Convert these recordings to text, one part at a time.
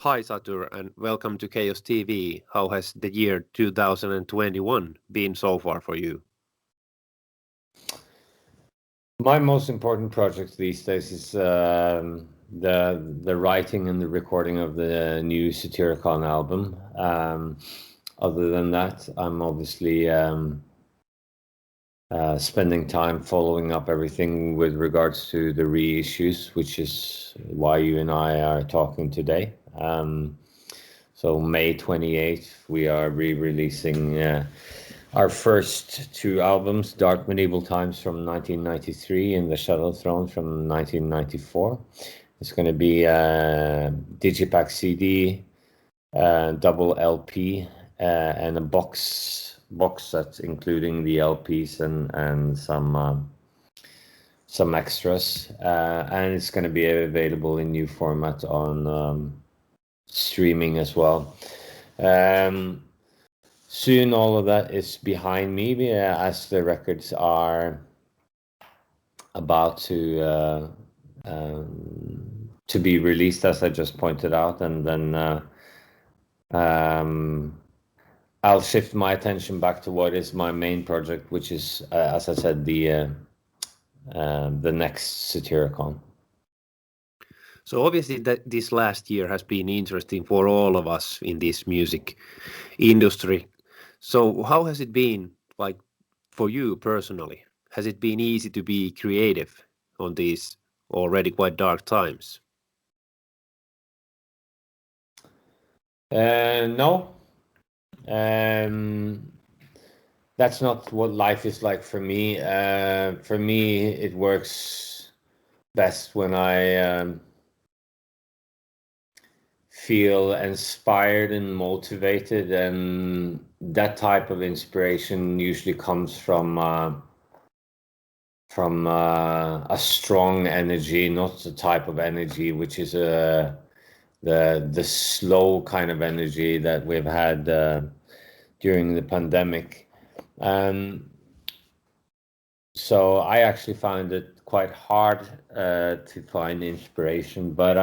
Hi Satyr and welcome to Chaos TV. How has the year 2021 been so far for you? My most important project these days is the writing and the recording of the new Satyricon album. Other than that, I'm obviously spending time following up everything with regards to the reissues, which is why you and I are talking today. So May 28th, we are re-releasing our first two albums, Dark Medieval Times from 1993 and The Shadow Throne from 1994. It's going to be Digipack CD, double LP, and a box set including the LPs and some extras. And it's going to be available in new format on streaming as well. Soon all of that is behind me as the records are about to be released, as I just pointed out, and then I'll shift my attention back to what is my main project, which is, as I said, the next Satyricon. So obviously this last year has been interesting for all of us in this music industry. So how has it been like for you personally? Has it been easy to be creative on these already quite dark times? No. That's not what life is like for me. For me, it works best when I feel inspired and motivated, and that type of inspiration usually comes from a strong energy, not the type of energy which is the slow kind of energy that we've had during the pandemic. So I actually found it quite hard to find inspiration, but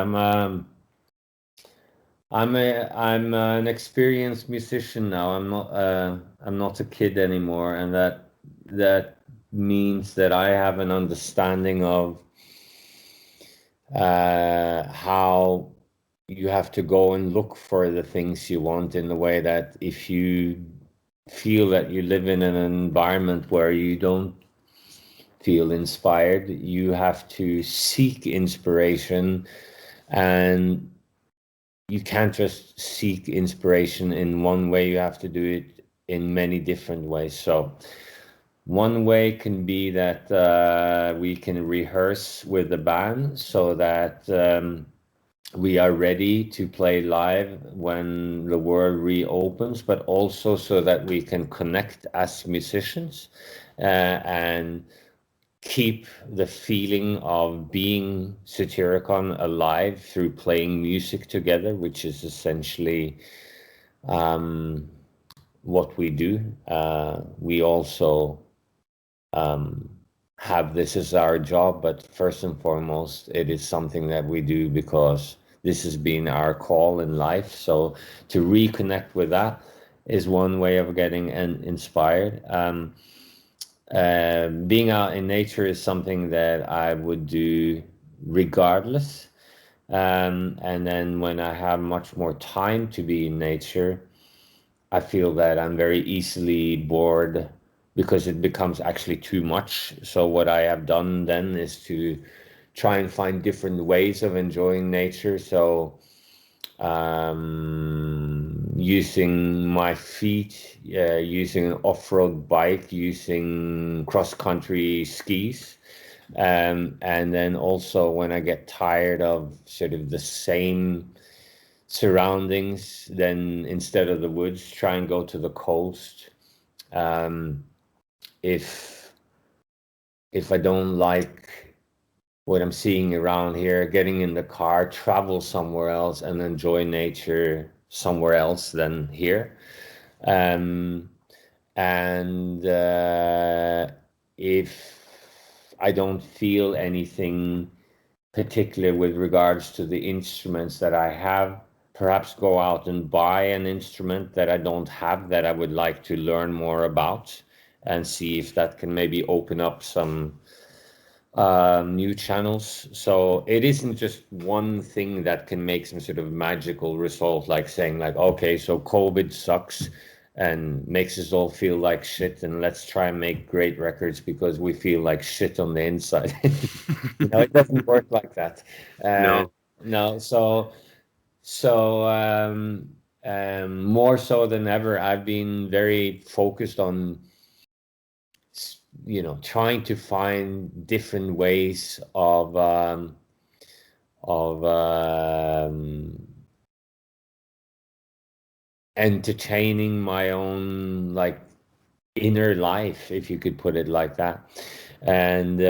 I'm an experienced musician now. I'm not a kid anymore, and that means that I have an understanding of how you have to go and look for the things you want, in the way that if you feel that you live in an environment where you don't feel inspired, you have to seek inspiration, and you can't just seek inspiration in one way. You have to do it in many different ways. So one way can be that we can rehearse with the band so that we are ready to play live when the world reopens, but also so that we can connect as musicians and keep the feeling of being Satyricon alive through playing music together, which is essentially what we do. We also have this as our job, but first and foremost, it is something that we do because this has been our call in life. So to reconnect with that is one way of getting inspired. Being out in nature is something that I would do regardless. And then when I have much more time to be in nature, I feel that I'm very easily bored because it becomes actually too much. So what I have done then is to try and find different ways of enjoying nature. So using my feet, using an off-road bike, using cross-country skis. And then also when I get tired of sort of the same surroundings, then instead of the woods, try and go to the coast. If I don't like what I'm seeing around here, getting in the car, travel somewhere else and enjoy nature somewhere else than here. And if I don't feel anything particular with regards to the instruments that I have, perhaps go out and buy an instrument that I don't have that I would like to learn more about, and see if that can maybe open up some new channels. So it isn't just one thing that can make some sort of magical result, like saying like, okay, so COVID sucks and makes us all feel like shit, and let's try and make great records because we feel like shit on the inside. It doesn't work like that. No. No, more so than ever, I've been very focused on trying to find different ways of entertaining my own like inner life, if you could put it like that. And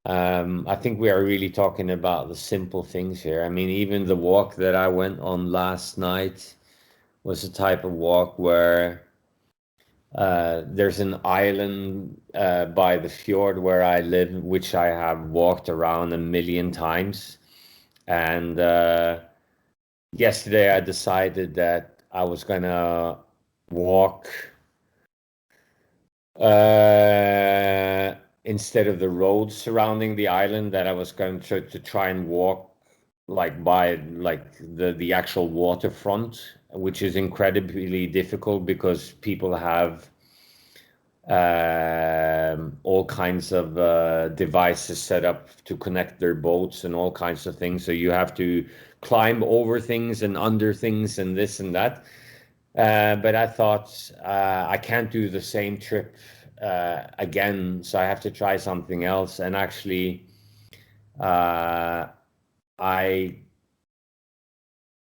I think we are really talking about the simple things here. I mean, even the walk that I went on last night was a type of walk where there's an island by the fjord where I live, which I have walked around a million times. And yesterday I decided that I was gonna walk instead of the roads surrounding the island, that I was going to try and walk like by like the actual waterfront, which is incredibly difficult because people have all kinds of devices set up to connect their boats and all kinds of things. So you have to climb over things and under things and this and that. But I thought I can't do the same trip again, so I have to try something else. And actually,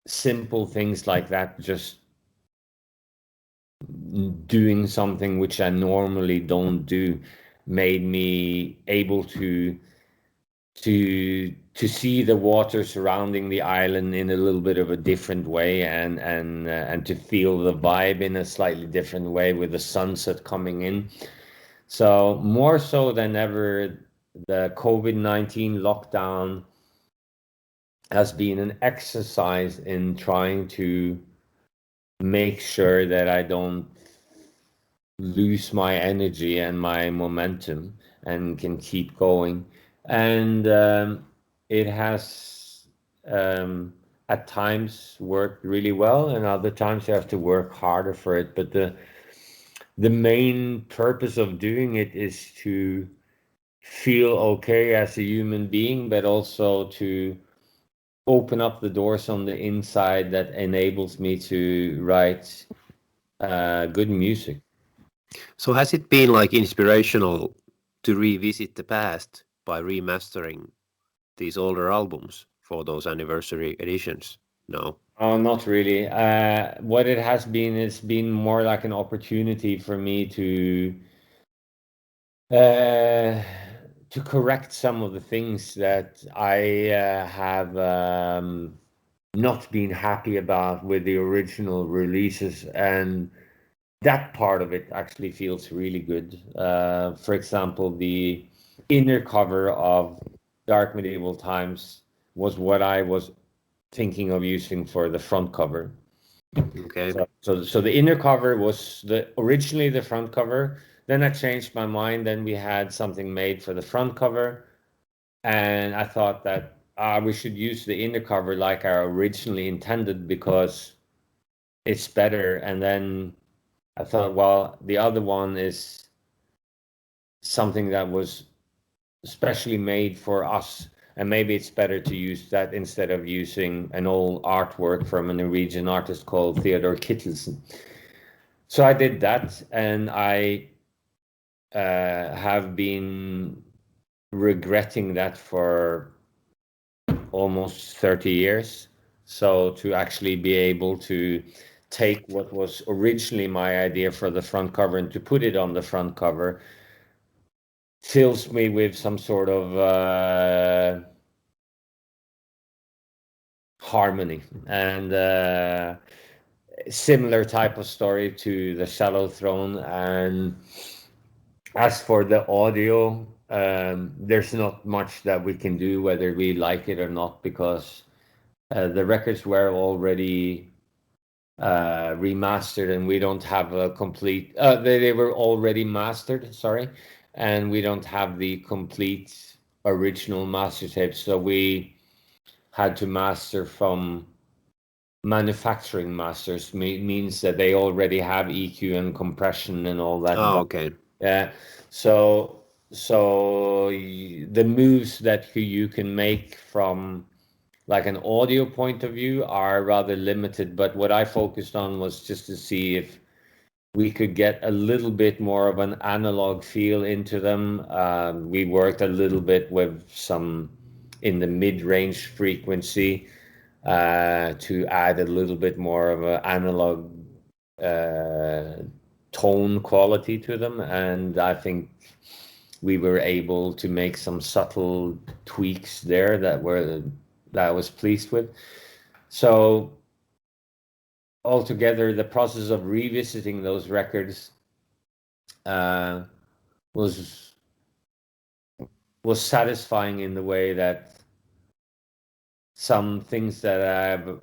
simple things like that, just doing something which I normally don't do, made me able to see the water surrounding the island in a little bit of a different way, and to feel the vibe in a slightly different way with the sunset coming in. So more so than ever, the COVID-19 lockdown has been an exercise in trying to make sure that I don't lose my energy and my momentum and can keep going. And it has at times worked really well, and other times you have to work harder for it. But the main purpose of doing it is to feel okay as a human being, but also to open up the doors on the inside that enables me to write good music. So has it been like inspirational to revisit the past by remastering these older albums for those anniversary editions? No. Oh, not really. What it has been, it's been more like an opportunity for me to correct some of the things that I have not been happy about with the original releases, and that part of it actually feels really good. For example, the inner cover of Dark Medieval Times was what I was thinking of using for the front cover. Okay. So the inner cover was originally the front cover. Then I changed my mind. Then we had something made for the front cover, and I thought that we should use the inner cover like I originally intended because it's better. And then I thought, well, the other one is something that was specially made for us, and maybe it's better to use that instead of using an old artwork from a Norwegian artist called Theodor Kittelsen. So I did that, and I have been regretting that for almost 30 years. So to actually be able to take what was originally my idea for the front cover and to put it on the front cover fills me with some sort of harmony, and similar type of story to the Shallow Throne. And as for the audio, there's not much that we can do whether we like it or not, because the records were already remastered, and we don't have a complete. They were already mastered, sorry, and we don't have the complete original master tapes. So we had to master from manufacturing masters. Means that they already have EQ and compression and all that. Oh, okay. Yeah. The moves that you can make from like an audio point of view are rather limited, but what I focused on was just to see if we could get a little bit more of an analog feel into them. We worked a little bit with some in the mid-range frequency to add a little bit more of an analog tone quality to them, and I think we were able to make some subtle tweaks there that I was pleased with. So altogether, the process of revisiting those records was satisfying in the way that some things that I've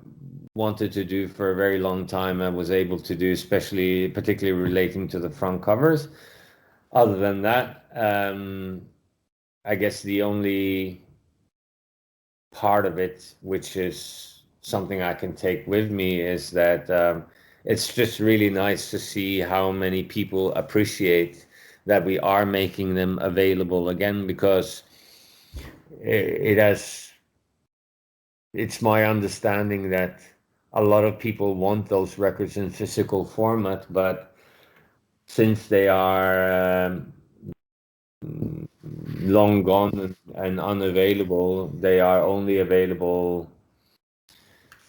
wanted to do for a very long time I was able to do, particularly relating to the front covers. Other than that, I guess the only part of it, which is something I can take with me, is that it's just really nice to see how many people appreciate that we are making them available again, because it's my understanding that a lot of people want those records in physical format, but since they are long gone and unavailable, they are only available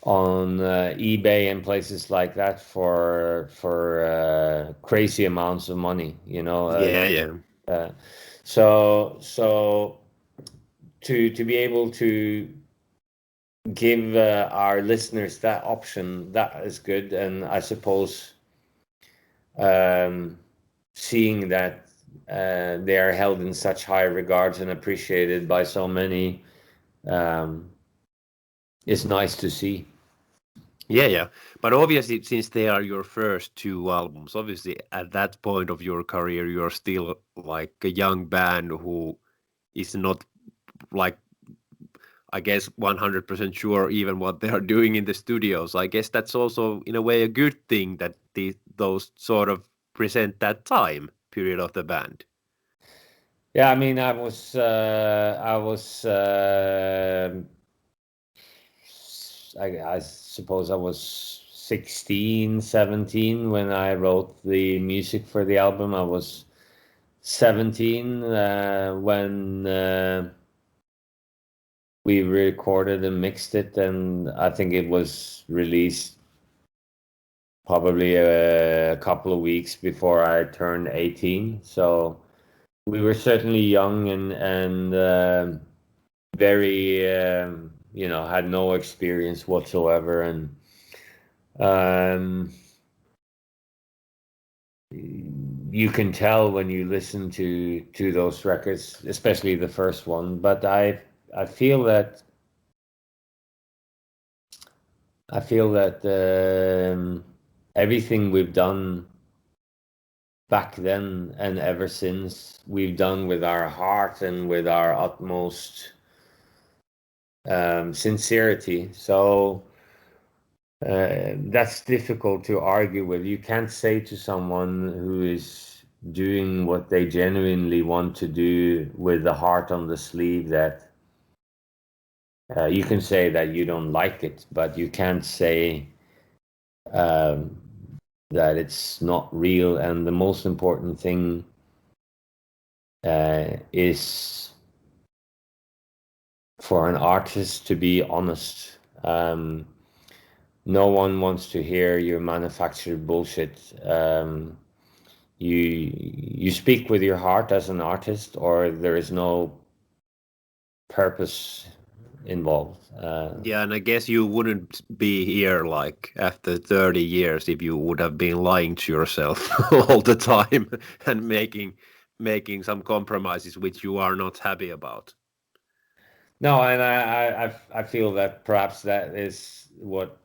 on eBay and places like that for crazy amounts of money, you know. Yeah. So to be able to give our listeners that option, that is good. And I suppose seeing that they are held in such high regards and appreciated by so many is nice to see. Yeah. But obviously, since they are your first two albums, obviously at that point of your career, you're still like a young band who is not like, I guess, 100% sure even what they are doing in the studios. I guess that's also in a way a good thing that those sort of present that time period of the band. Yeah, I mean, I suppose I was 16, 17 when I wrote the music for the album. I was 17 when we recorded and mixed it, and I think it was released probably a couple of weeks before I turned 18. So we were certainly young and very, had no experience whatsoever. And you can tell when you listen to those records, especially the first one. But I feel that everything we've done back then and ever since, we've done with our heart and with our utmost sincerity. So that's difficult to argue with. You can't say to someone who is doing what they genuinely want to do with the heart on the sleeve that you can say that you don't like it, but you can't say that it's not real. And the most important thing is for an artist to be honest. No one wants to hear your manufactured bullshit. You speak with your heart as an artist, or there is no purpose involved. Yeah, and I guess you wouldn't be here like after 30 years if you would have been lying to yourself all the time and making some compromises which you are not happy about. No, and I feel that perhaps that is what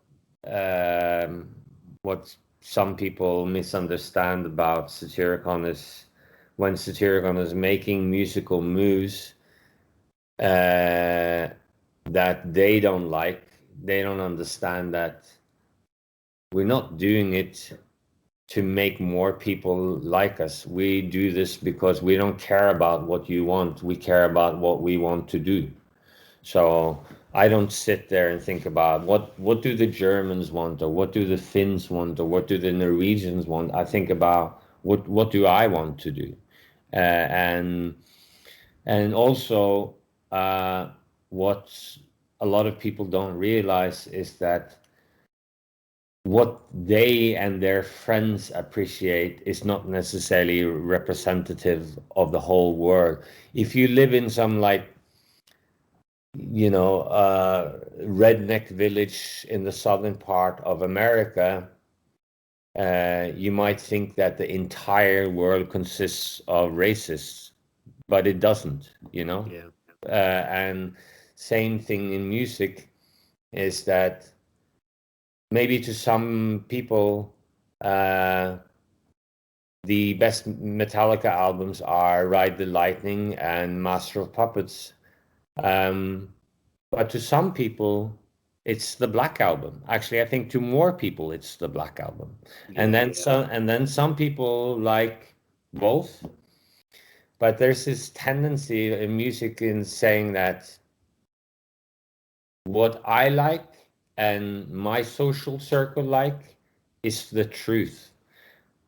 some people misunderstand about Satyricon is when Satyricon is making musical moves that they don't like. They don't understand that we're not doing it to make more people like us. We do this because we don't care about what you want. We care about what we want to do. So I don't sit there and think about what do the Germans want, or what do the Finns want, or what do the Norwegians want. I think about what do I want to do, and also what a lot of people don't realize is that what they and their friends appreciate is not necessarily representative of the whole world. If you live in some redneck village in the southern part of America, you might think that the entire world consists of racists, but it doesn't, Yeah. And same thing in music is that maybe to some people, the best Metallica albums are Ride the Lightning and Master of Puppets. But to some people, it's the Black Album. Actually, I think to more people, it's the Black Album. And Yeah. then some people like both. But there's this tendency in music in saying that what I like and my social circle like is the truth.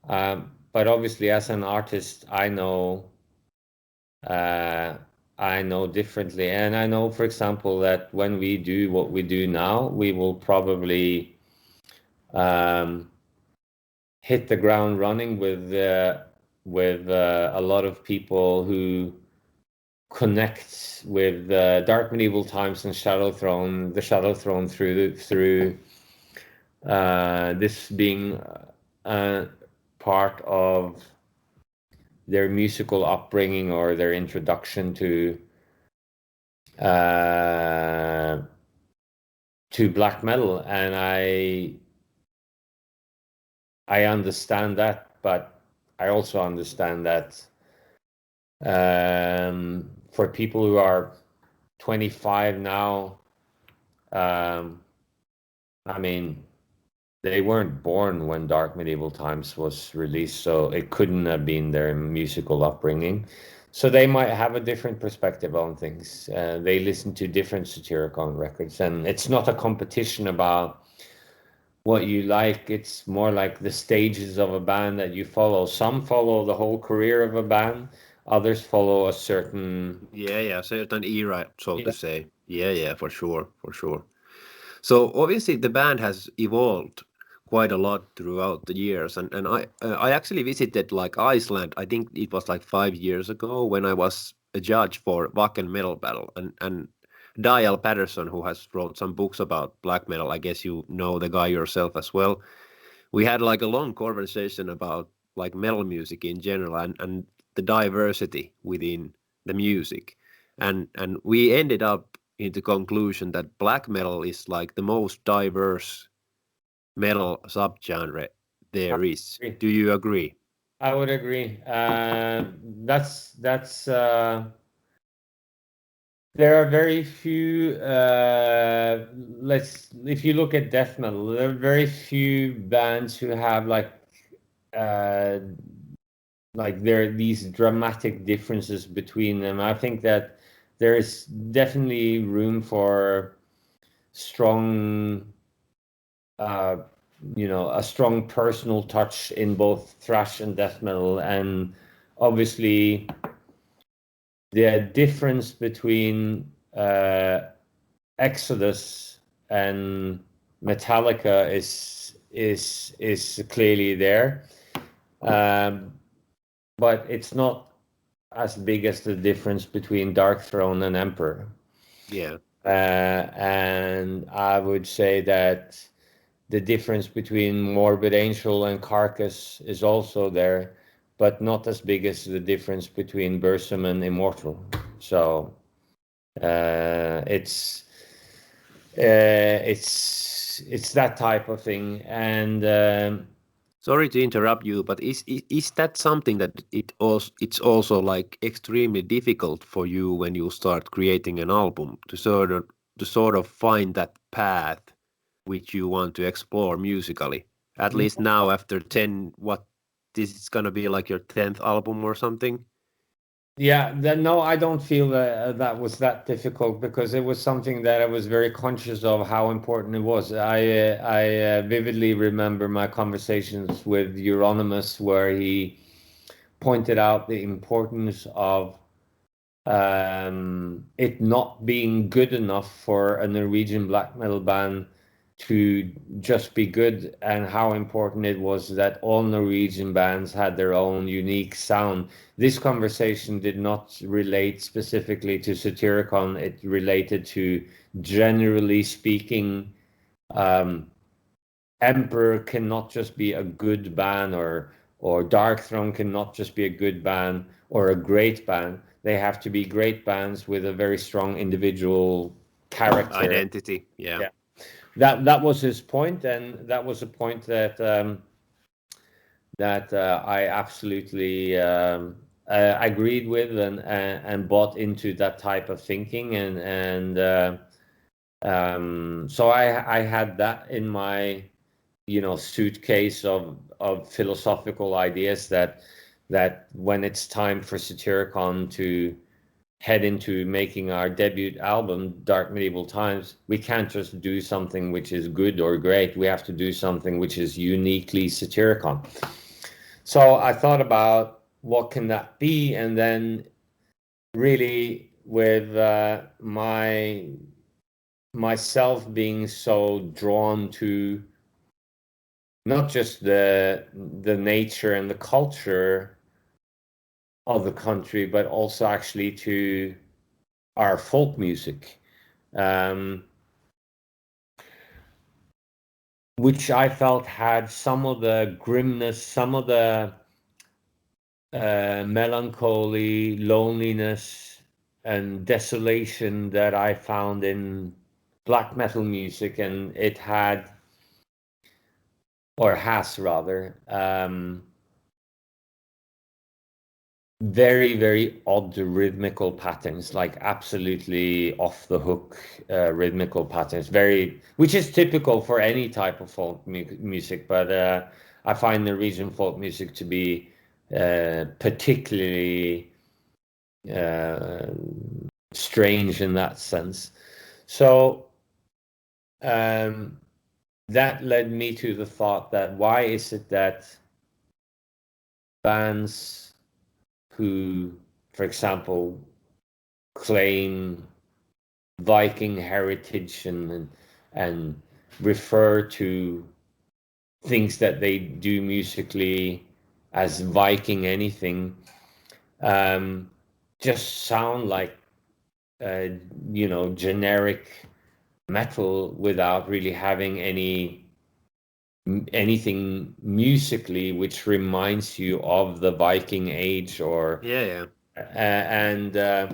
But obviously, as an artist, I know differently, and I know, for example, that when we do what we do now, we will probably hit the ground running with a lot of people who connect with Dark Medieval Times and Shadow Throne, the Shadow Throne through this being part of their musical upbringing or their introduction to black metal, and I understand that, but I also understand that for people who are 25 now, I mean, they weren't born when Dark Medieval Times was released, so it couldn't have been their musical upbringing. So they might have a different perspective on things. They listen to different Satyricon records, and it's not a competition about what you like. It's more like the stages of a band that you follow. Some follow the whole career of a band. Others follow a certain certain era, so to say. Yeah, for sure. So obviously the band has evolved quite a lot throughout the years, and I actually visited like Iceland. I think it was like 5 years ago when I was a judge for Wacken Metal Battle, and Dial Patterson, who has wrote some books about black metal. I guess you know the guy yourself as well. We had like a long conversation about like metal music in general, and the diversity within the music, and we ended up in the conclusion that black metal is like the most diverse metal subgenre there is. Do you agree? I would agree. That's there are very few. If you look at death metal, there are very few bands who have uh, there are these dramatic differences between them. I think that there is definitely room for strong, a strong personal touch in both thrash and death metal, and obviously the difference between Exodus and Metallica is clearly there, but it's not as big as the difference between Dark Throne and Emperor. Yeah. And I would say that the difference between Morbid Angel and Carcass is also there, but not as big as the difference between Burzum and Immortal. So It's that type of thing. And Sorry to interrupt you, but is that something that it's also like extremely difficult for you when you start creating an album to sort of find that path which you want to explore musically? At least now after 10, what this is gonna be like your 10th album or something? yeah, no, I don't feel that that was that difficult, because it was something that I was very conscious of how important it was. I vividly remember my conversations with Euronymous, where he pointed out the importance of it not being good enough for a Norwegian black metal band to just be good, and how important it was that all Norwegian bands had their own unique sound. This conversation did not relate specifically to Satyricon. It related to, generally speaking, Emperor cannot just be a good band, or Dark Throne cannot just be a good band or a great band. They have to be great bands with a very strong individual character. Identity, yeah. Yeah. That was his point, and that was a point that I absolutely agreed with, and bought into that type of thinking, and so I had that in my suitcase of philosophical ideas, that when it's time for Satyricon to head into making our debut album, Dark Medieval Times, we can't just do something which is good or great. We have to do something which is uniquely Satyricon. So I thought about what can that be, and then really with myself being so drawn to not just the nature and the culture of the country, but also actually to our folk music, which I felt had some of the grimness, some of the melancholy, loneliness, and desolation that I found in black metal music. And it had, or has rather, very, very odd rhythmical patterns, like absolutely off the hook rhythmical patterns, which is typical for any type of folk music. But I find Norwegian folk music to be particularly strange in that sense. So that led me to the thought that why is it that bands who, for example, claim Viking heritage and refer to things that they do musically as Viking anything, just sound like generic metal without really having anything musically which reminds you of the Viking age, or and I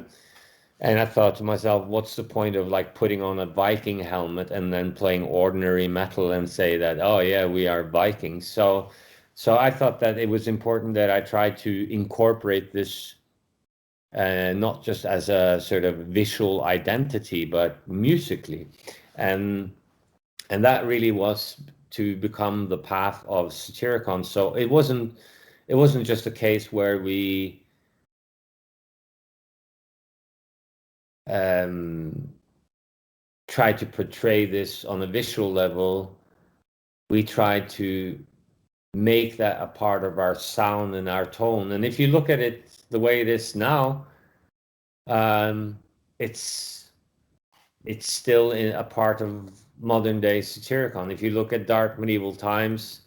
thought to myself, what's the point of like putting on a Viking helmet and then playing ordinary metal and say that, oh yeah, we are Vikings. So I thought that it was important that I try to incorporate this not just as a sort of visual identity, but musically, and that really was to become the path of Satyricon. So it wasn't just a case where we tried to portray this on a visual level. We tried to make that a part of our sound and our tone. And if you look at it the way it is now, it's still a part of modern day Satyricon. If you look at Dark Medieval Times,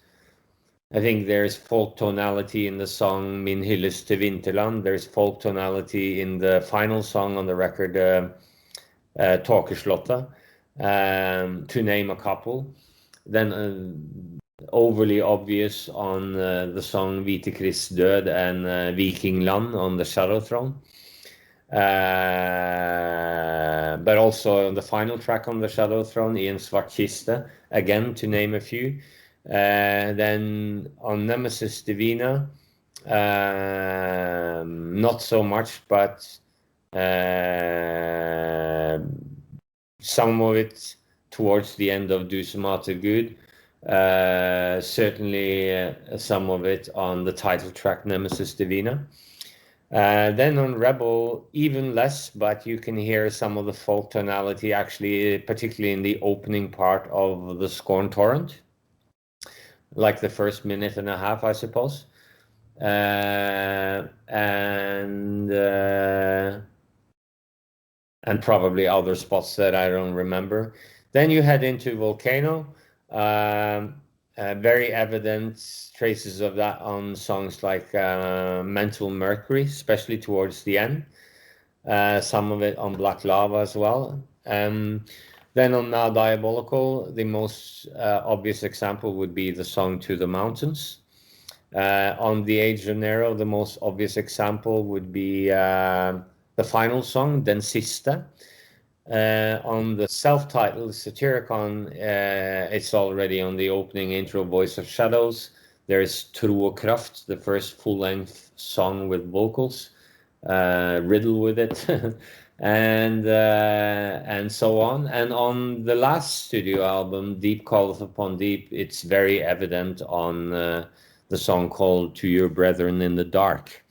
I think there's folk tonality in the song Min hyllest til Vinterland. There's folk tonality in the final song on the record, Tåkeslottet, to name a couple. Then overly obvious on the song Hvite Krists død and Vikingland on the Shadow Throne. But also the final track on the Shadow Throne, Ian Svartkiste, again, to name a few. Then on Nemesis Divina, not so much, but some of it towards the end of Du som Mater Gud. Certainly some of it on the title track Nemesis Divina. Then on Rebel, even less, but you can hear some of the folk tonality, actually, particularly in the opening part of the Scorn Torrent, like the first minute and a half, I suppose. And probably other spots that I don't remember. Then you head into Volcano. Very evident traces of that on songs like Mental Mercury, especially towards the end. Some of it on Black Lava as well. Then on Now Diabolical, the most obvious example would be the song To the Mountains. On The Age of Nero, the most obvious example would be the final song, Den Siste. On the self-titled Satyricon, it's already on the opening intro, Voice of Shadows. There's Tro og Kraft, the first full-length song with vocals, riddle with it, and so on. And on the last studio album, Deep Calleth Upon Deep, it's very evident on the song called To Your Brethren in the Dark.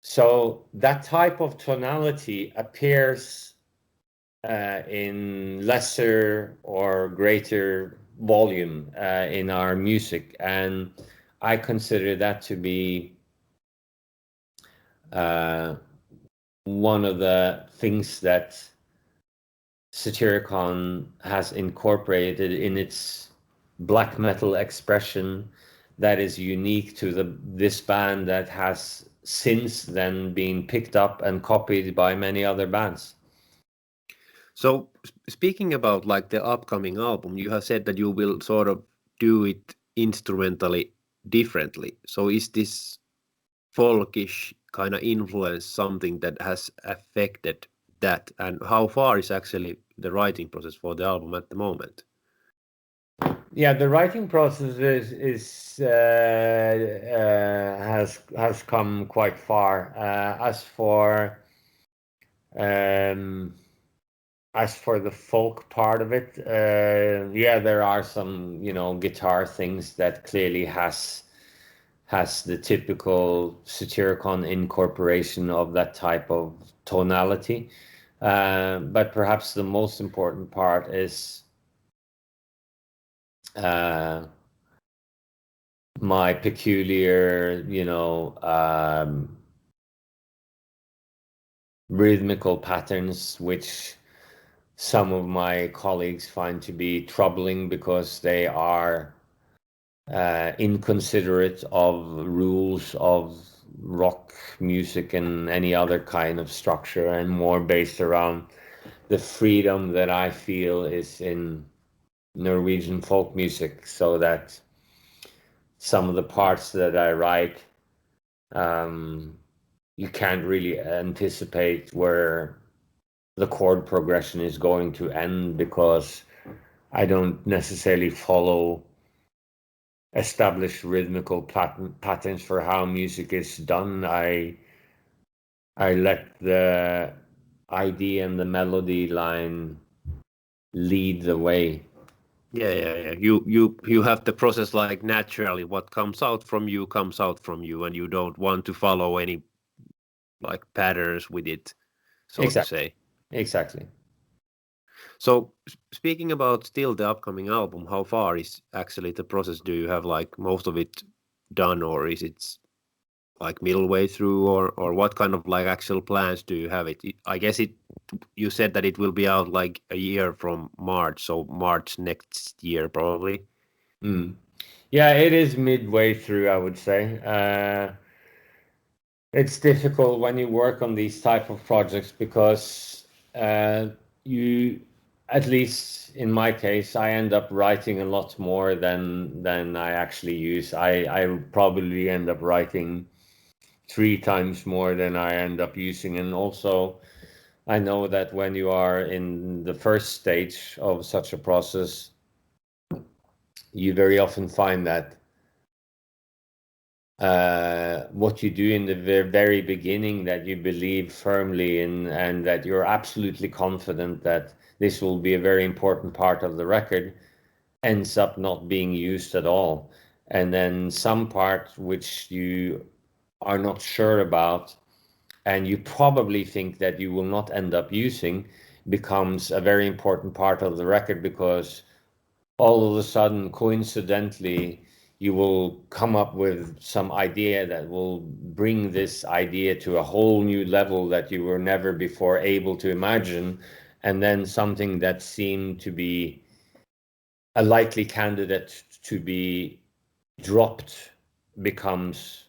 So that type of tonality appears in lesser or greater volume in our music, and I consider that to be one of the things that Satyricon has incorporated in its black metal expression that is unique to this band that has since then been picked up and copied by many other bands. So speaking about like the upcoming album, you have said that you will sort of do it instrumentally differently. So is this folkish kind of influence something that has affected that, and how far is actually the writing process for the album at the moment? Yeah, the writing process has come quite far. As for the folk part of it, yeah, there are some guitar things that clearly has the typical Satyricon incorporation of that type of tonality. But perhaps the most important part is my peculiar, rhythmical patterns, which some of my colleagues find to be troubling because they are inconsiderate of rules of rock music and any other kind of structure, and more based around the freedom that I feel is in Norwegian folk music, so that some of the parts that I write, you can't really anticipate where the chord progression is going to end, because I don't necessarily follow established rhythmical patterns for how music is done. I let the idea and the melody line lead the way. Yeah. You have the process like naturally. What comes out from you, and you don't want to follow any like patterns with it, so Exactly. to say. Exactly. So speaking about still the upcoming album, how far is actually the process? Do you have like most of it done, or is it like middle way through, or what kind of like actual plans do you have? I guess you said that it will be out like a year from March, so March next year probably. Yeah, it is midway through, I would say. It's difficult when you work on these type of projects, because you, at least in my case, I end up writing a lot more than I actually use. I probably end up writing 3 times more than I end up using. And also, I know that when you are in the first stage of such a process, you very often find that what you do in the very beginning that you believe firmly in and that you're absolutely confident that this will be a very important part of the record ends up not being used at all. And then some part which you are not sure about and you probably think that you will not end up using becomes a very important part of the record, because all of a sudden, coincidentally, you will come up with some idea that will bring this idea to a whole new level that you were never before able to imagine. And then something that seemed to be a likely candidate to be dropped becomes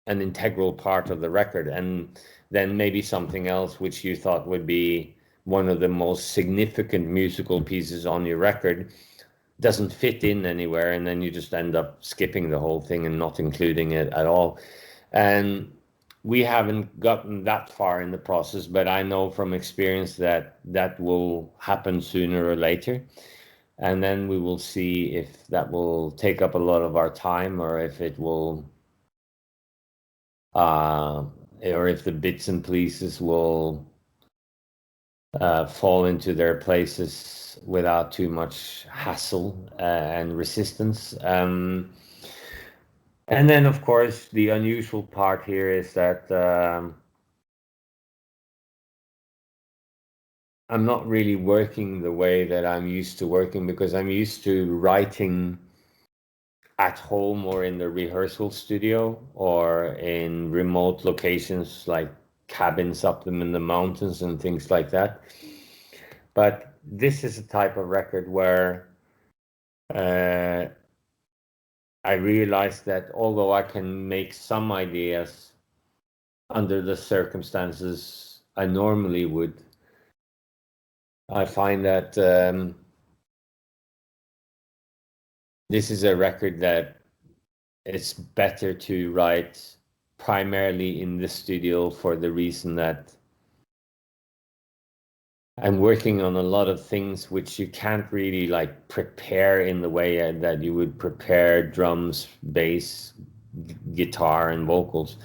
an integral part of the record. And then maybe something else which you thought would be one of the most significant musical pieces on your record doesn't fit in anywhere, and then you just end up skipping the whole thing and not including it at all. And we haven't gotten that far in the process, but I know from experience that that will happen sooner or later. And then we will see if that will take up a lot of our time, or if it will or if the bits and pieces will fall into their places without too much hassle and resistance. And then, of course, the unusual part here is that I'm not really working the way that I'm used to working, because I'm used to writing at home or in the rehearsal studio or in remote locations like cabins up them in the mountains and things like that. But this is a type of record where I realized that although I can make some ideas under the circumstances I normally would, I find that this is a record that it's better to write primarily in the studio, for the reason that I'm working on a lot of things which you can't really like prepare in the way that you would prepare drums, bass, guitar, and vocals.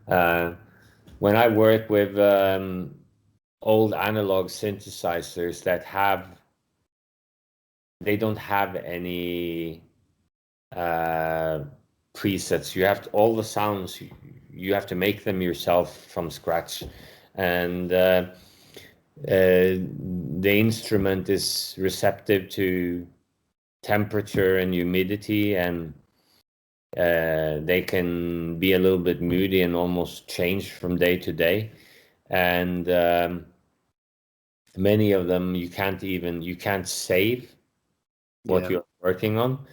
When I work with old analog synthesizers that they don't have any presets. You have all the sounds, you have to make them yourself from scratch. And the instrument is receptive to temperature and humidity, and they can be a little bit moody and almost change from day to day. And many of them you can't save what you're working on.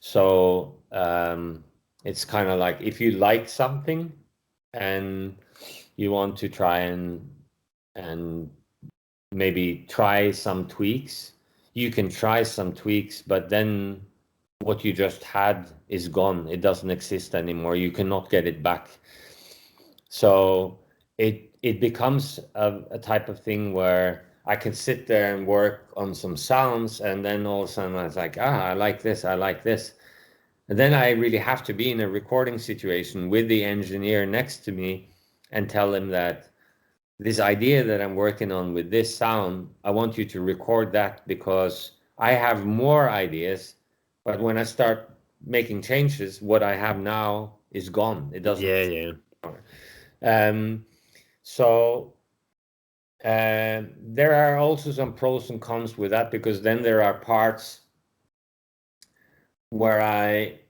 So it's kind of like, if you like something and you want to try and maybe try some tweaks, you can try some tweaks, but then what you just had is gone. It doesn't exist anymore. You cannot get it back. So it becomes a type of thing where I can sit there and work on some sounds, and then all of a sudden I was like, I like this, I like this. And then I really have to be in a recording situation with the engineer next to me and tell him that this idea that I'm working on with this sound, I want you to record that, because I have more ideas, but when I start making changes, what I have now is gone. It doesn't. So there are also some pros and cons with that, because then there are parts where I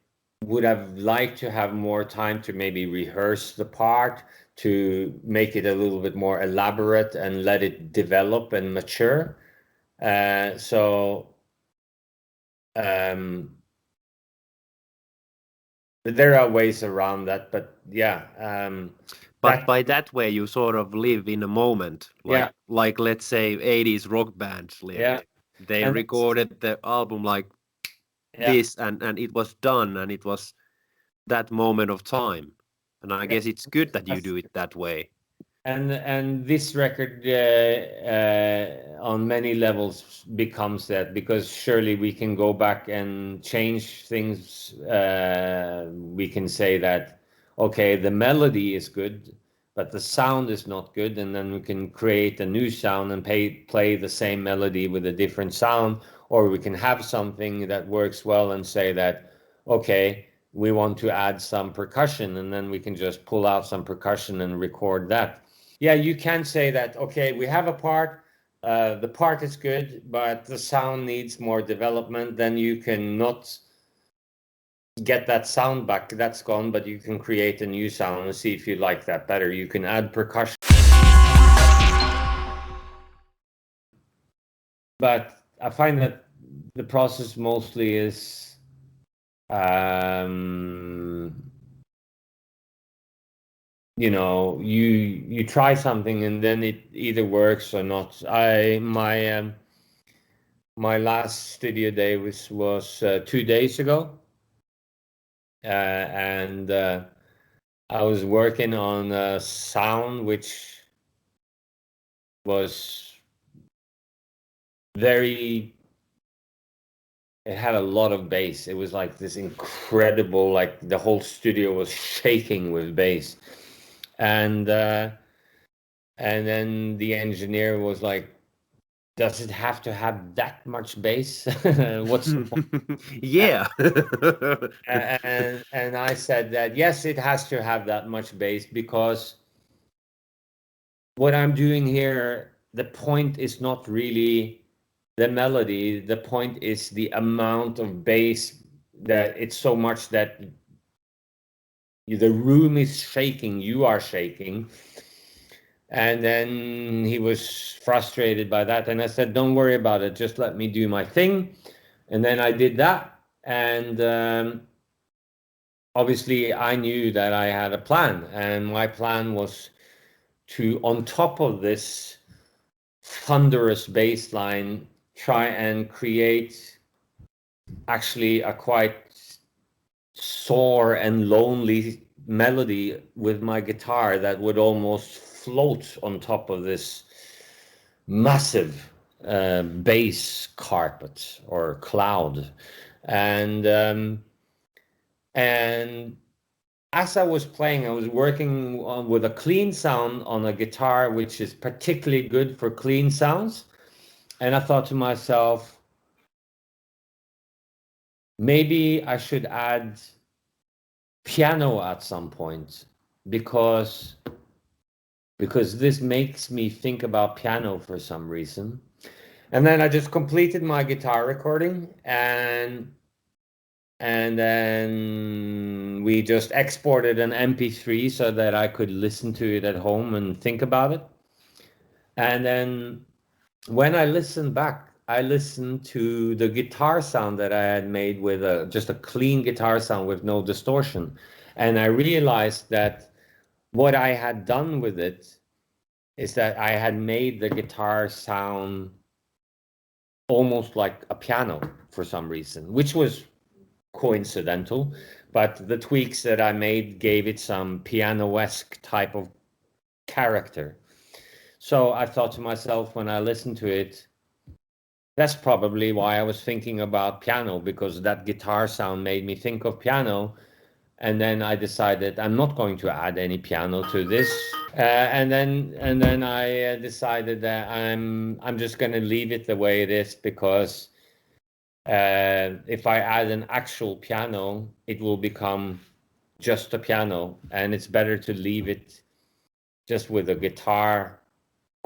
would have liked to have more time to maybe rehearse the part, to make it a little bit more elaborate and let it develop and mature. There are ways around that, but yeah. But by that way, you sort of live in a moment, like let's say 80s rock bands lived. Yeah. They recorded the album like this, and it was done, and it was that moment of time. And I guess it's good that you do it that way. And this record on many levels becomes that, because surely we can go back and change things. We can say that, okay, the melody is good, but the sound is not good, and then we can create a new sound and play the same melody with a different sound, or we can have something that works well and say that, okay, we want to add some percussion, and then we can just pull out some percussion and record that. Yeah, you can say that, okay, we have a part, the part is good, but the sound needs more development. Then you can not get that sound back, that's gone, but you can create a new sound and see if you like that better. You can add percussion. But I find that the process mostly is you know, you try something and then it either works or not. My last studio day was 2 days ago, and I was working on a sound which was very. It had a lot of bass. It was like this incredible, like the whole studio was shaking with bass. And then the engineer was like, does it have to have that much bass? What's the point? Yeah. and I said that, yes, it has to have that much bass, because what I'm doing here, the point is not really the melody. The point is the amount of bass, that it's so much that the room is shaking, you are shaking. And then he was frustrated by that, and I said, don't worry about it, just let me do my thing. And then I did that, and obviously I knew that I had a plan, and my plan was to, on top of this thunderous bass line, try and create actually a quite sore and lonely melody with my guitar that would almost float on top of this massive bass carpet or cloud. And as I was playing, I was working with a clean sound on a guitar, which is particularly good for clean sounds. And I thought to myself, maybe I should add piano at some point, because this makes me think about piano for some reason. And then I just completed my guitar recording, and then we just exported an MP3 so that I could listen to it at home and think about it. And then when I listened back, I listened to the guitar sound that I had made with just a clean guitar sound with no distortion. And I realized that what I had done with it is that I had made the guitar sound almost like a piano for some reason, which was coincidental, but the tweaks that I made gave it some piano-esque type of character. So I thought to myself when I listened to it, that's probably why I was thinking about piano, because that guitar sound made me think of piano. And then I decided I'm not going to add any piano to this. And then I decided that I'm just going to leave it the way it is, because if I add an actual piano, it will become just a piano, and it's better to leave it just with a guitar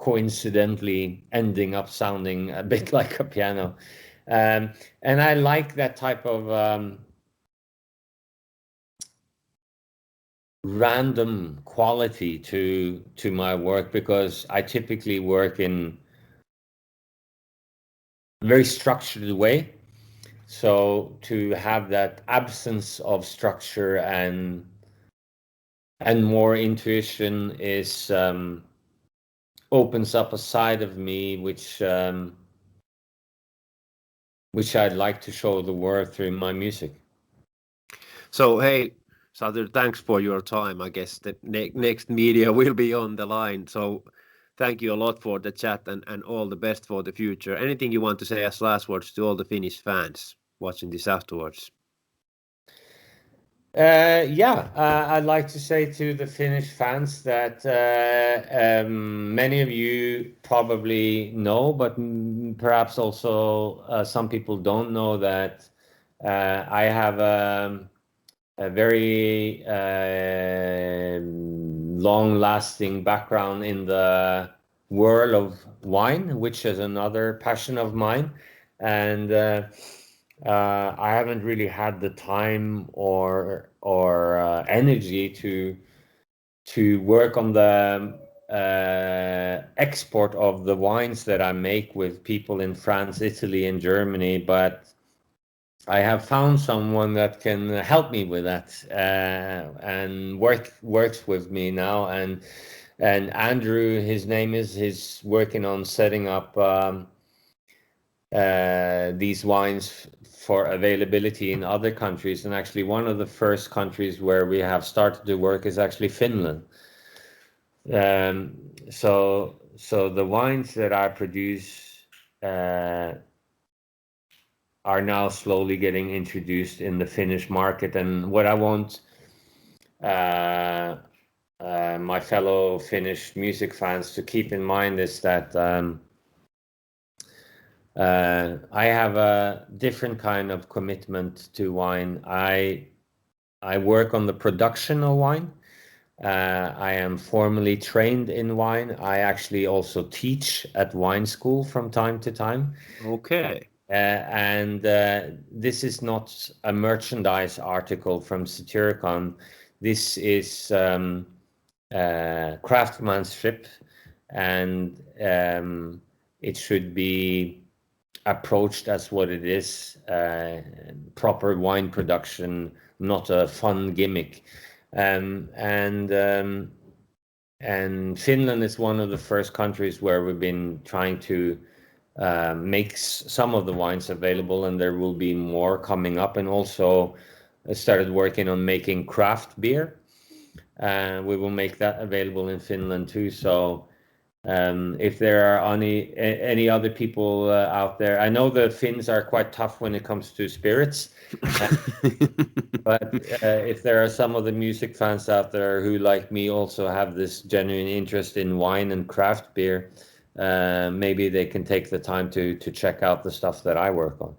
coincidentally ending up sounding a bit like a piano. And I like that type of random quality to my work, because I typically work in a very structured way. So to have that absence of structure and more intuition is opens up a side of me which I'd like to show the world through my music. So hey, Satyr, thanks for your time. I guess the next media will be on the line. So thank you a lot for the chat and all the best for the future. Anything you want to say as last words to all the Finnish fans watching this afterwards? I'd like to say to the Finnish fans that many of you probably know, but perhaps also some people don't know that I have a very long-lasting background in the world of wine, which is another passion of mine, and I haven't really had the time or energy to work on the export of the wines that I make with people in France, Italy, and Germany, but I have found someone that can help me with that and works with me now. And Andrew, his name is, he's working on setting up these wines for availability in other countries. And actually, one of the first countries where we have started to work is actually Finland. So the wines that I produce are now slowly getting introduced in the Finnish market. And what I want my fellow Finnish music fans to keep in mind is that I have a different kind of commitment to wine. I work on the production of wine. I am formally trained in wine. I actually also teach at wine school from time to time. Okay. And this is not a merchandise article from Satyricon. This is craftsmanship, and it should be approached as what it is, proper wine production, not a fun gimmick. And Finland is one of the first countries where we've been trying to make some of the wines available, and there will be more coming up. And also started working on making craft beer. We will make that available in Finland too. So if there are any other people out there, I know the Finns are quite tough when it comes to spirits. But if there are some of the music fans out there who, like me, also have this genuine interest in wine and craft beer, maybe they can take the time to check out the stuff that I work on.